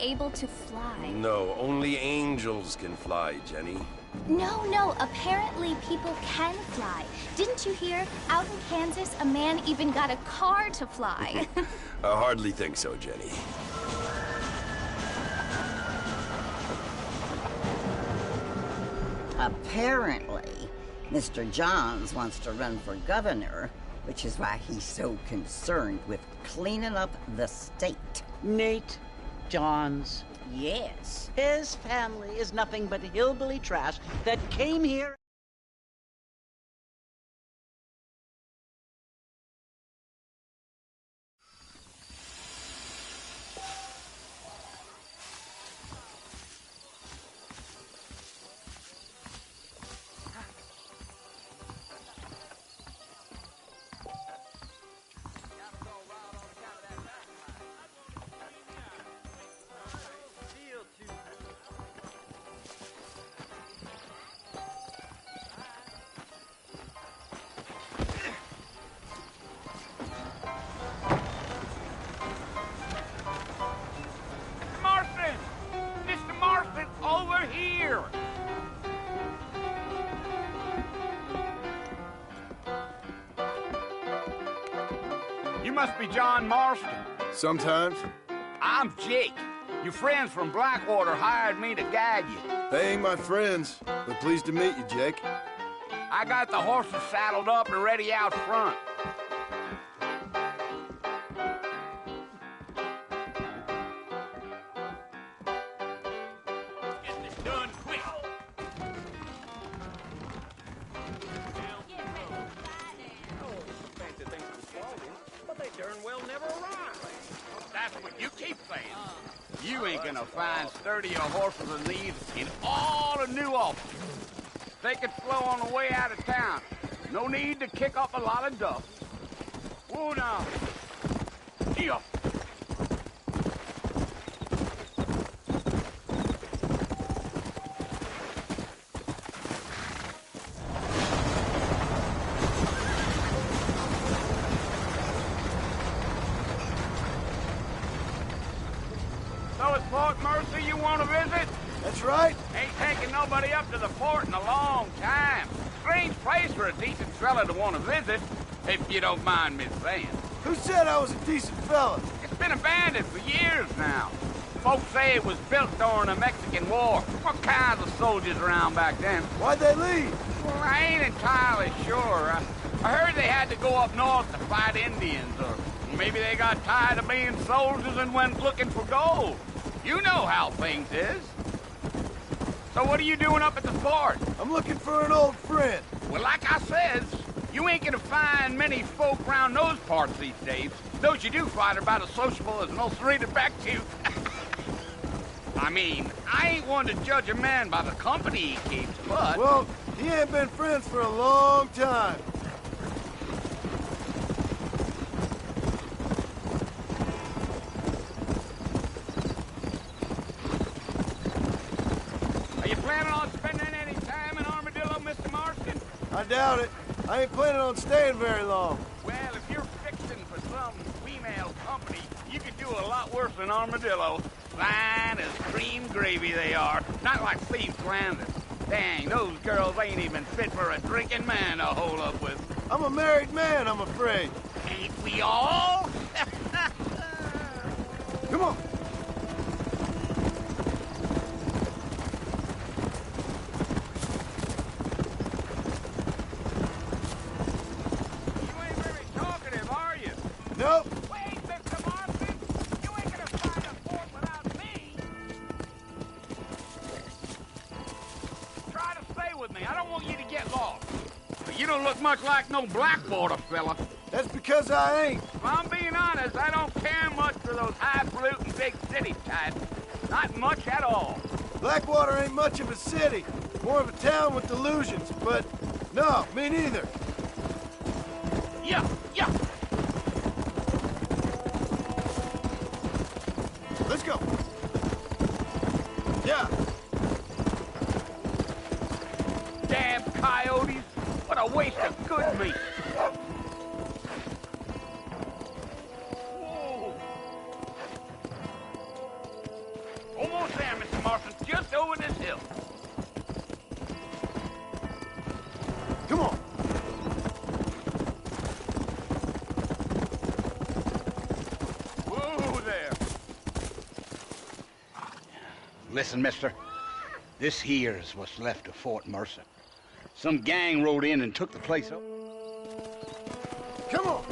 able to fly. No, only angels can fly, Jenny. No, apparently people can fly. Didn't you hear? Out in Kansas, a man even got a car to fly. I hardly think so, Jenny. Apparently, Mr. Johns wants to run for governor, which is why he's so concerned with cleaning up the state. Nate Johns. Yes. His family is nothing but hillbilly trash that came here. You must be John Marston. Sometimes. I'm Jake. Your friends from Blackwater hired me to guide you. They ain't my friends, but pleased to meet you, Jake. I got the horses saddled up and ready out front. Get this done quick. But they darn well never arrive. That's what you keep saying. You ain't gonna find sturdier horses than these in all of New Albany. Take it slow on the way out of town. No need to kick up a lot of dust. Whoa now. Here. So it's Port Mercy you want to visit? That's right. Ain't taking nobody up to the fort in a long time. Strange place for a decent fella to want to visit, if you don't mind me saying. Who said I was a decent fella? It's been abandoned for years now. Folks say it was built during the Mexican War. What kinds of soldiers around back then? Why'd they leave? Well, I ain't entirely sure. I heard they had to go up north to fight Indians, or maybe they got tired of being soldiers and went looking for gold. You know how things is. So what are you doing up at the fort? I'm looking for an old friend. Well, like I says, you ain't gonna find many folk around those parts these days. Those you do find are about as sociable as most read it back to. I mean, I ain't one to judge a man by the company he keeps, but... Well, he ain't been friends for a long time. Are you planning on spending any time in Armadillo, Mr. Marston? I doubt it. I ain't planning on staying very long. Well, if you're fixing for some female company, you could do a lot worse than Armadillo. Fine as cream gravy they are. Not like Steve's Landis. Dang, those girls ain't even fit for a drinking man to hole up with. I'm a married man, I'm afraid. Ain't we all? Come on. You ain't very talkative, are you? Nope. Wait, Mr. Marston! You ain't gonna find a fort without me! Try to stay with me. I don't want you to get lost. But you don't look much like no Blackwater fella. That's because I ain't. If I'm being honest, I don't care much for those highfalutin big city types. Not much at all. Blackwater ain't much of a city. More of a town with delusions, but no, me neither. Yeah. Let's go. Yeah. Damn coyotes. What a waste of good meat. Whoa. this hill. Come on. Whoa there. Listen, mister. This here is what's left of Fort Mercer. Some gang rode in and took the place up. Come on.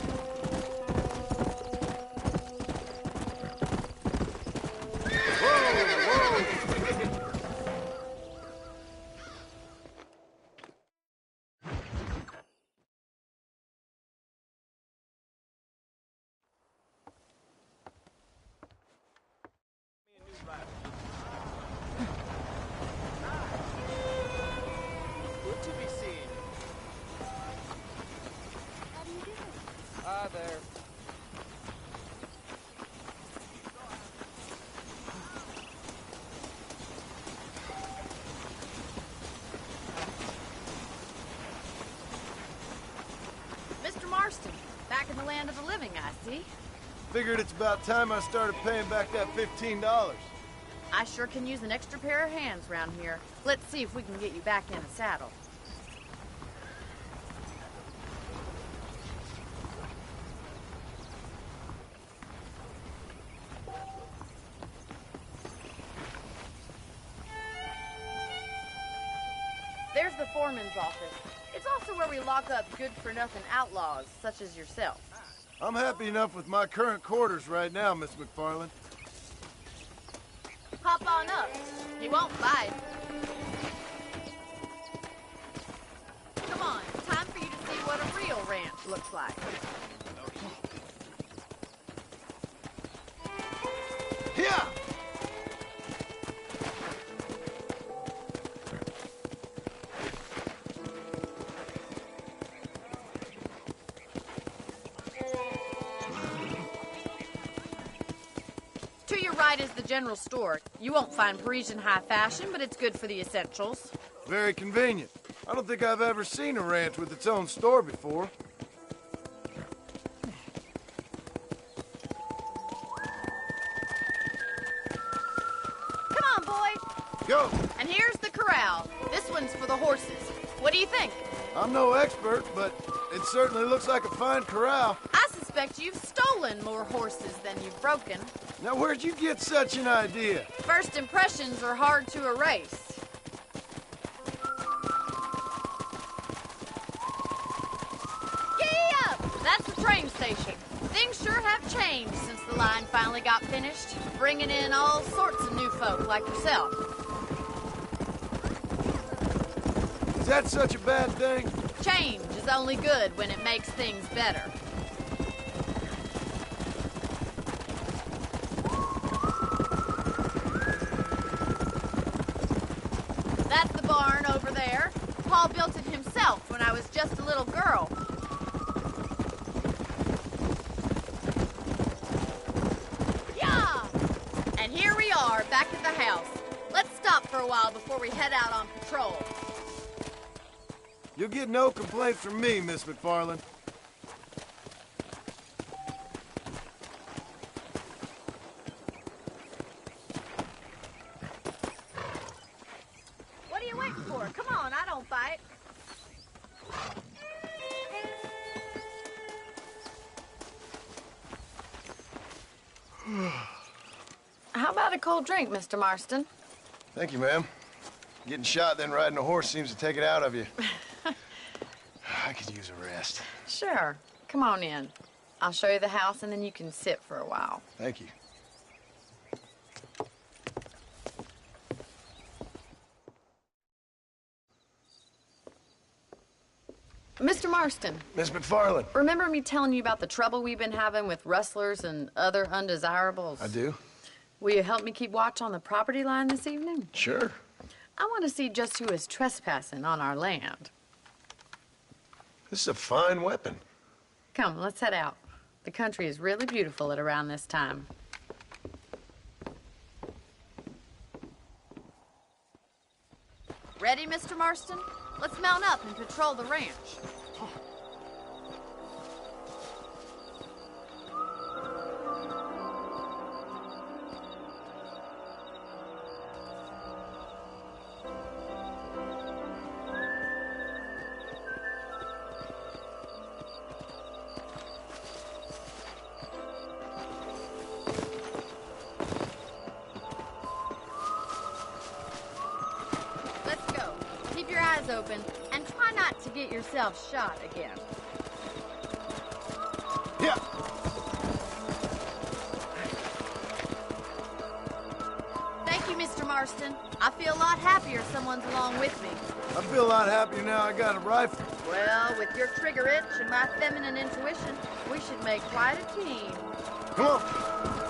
Good to be seen. How do you do? Hi there. Mr. Marston, back in the land of the living, I see. Figured it's about time I started paying back that $15. I sure can use an extra pair of hands around here. Let's see if we can get you back in the saddle. There's the foreman's office. It's also where we lock up good-for-nothing outlaws, such as yourself. I'm happy enough with my current quarters right now, Miss McFarland. Hop on up. He won't bite. Come on, time for you to see what a real ranch looks like. Yeah! To your right is the general store. You won't find Parisian high fashion, but it's good for the essentials. Very convenient. I don't think I've ever seen a ranch with its own store before. Come on, boy. Go! And here's the corral. This one's for the horses. What do you think? I'm no expert, but it certainly looks like a fine corral. I suspect you've stolen more horses than you've broken. Now, where'd you get such an idea? First impressions are hard to erase. Giddy up! That's the train station. Things sure have changed since the line finally got finished, bringing in all sorts of new folk like yourself. Is that such a bad thing? Change is only good when it makes things better. That's the barn over there. Paul built it himself when I was just a little girl. Yeah! And here we are, back at the house. Let's stop for a while before we head out on patrol. You'll get no complaints from me, Miss McFarland. What are you waiting for? Come on, I don't fight. How about a cold drink, Mr. Marston? Thank you, ma'am. Getting shot, then riding a horse seems to take it out of you. I could use a rest. Sure. Come on in. I'll show you the house, and then you can sit for a while. Thank you. Mr. Marston, Miss McFarland. remember me telling you about the trouble we've been having with rustlers and other undesirables? I do? Will you help me keep watch on the property line this evening? Sure. I want to see just who is trespassing on our land. This is a fine weapon. Come, let's head out. The country is really beautiful at around this time. Ready, Mr. Marston? Let's mount up and patrol the ranch. eyes open and try not to get yourself shot again. Yeah. Thank you, Mr. Marston. I feel a lot happier someone's along with me. I feel a lot happier now I got a rifle. Well, with your trigger itch and my feminine intuition, we should make quite a team. Come on.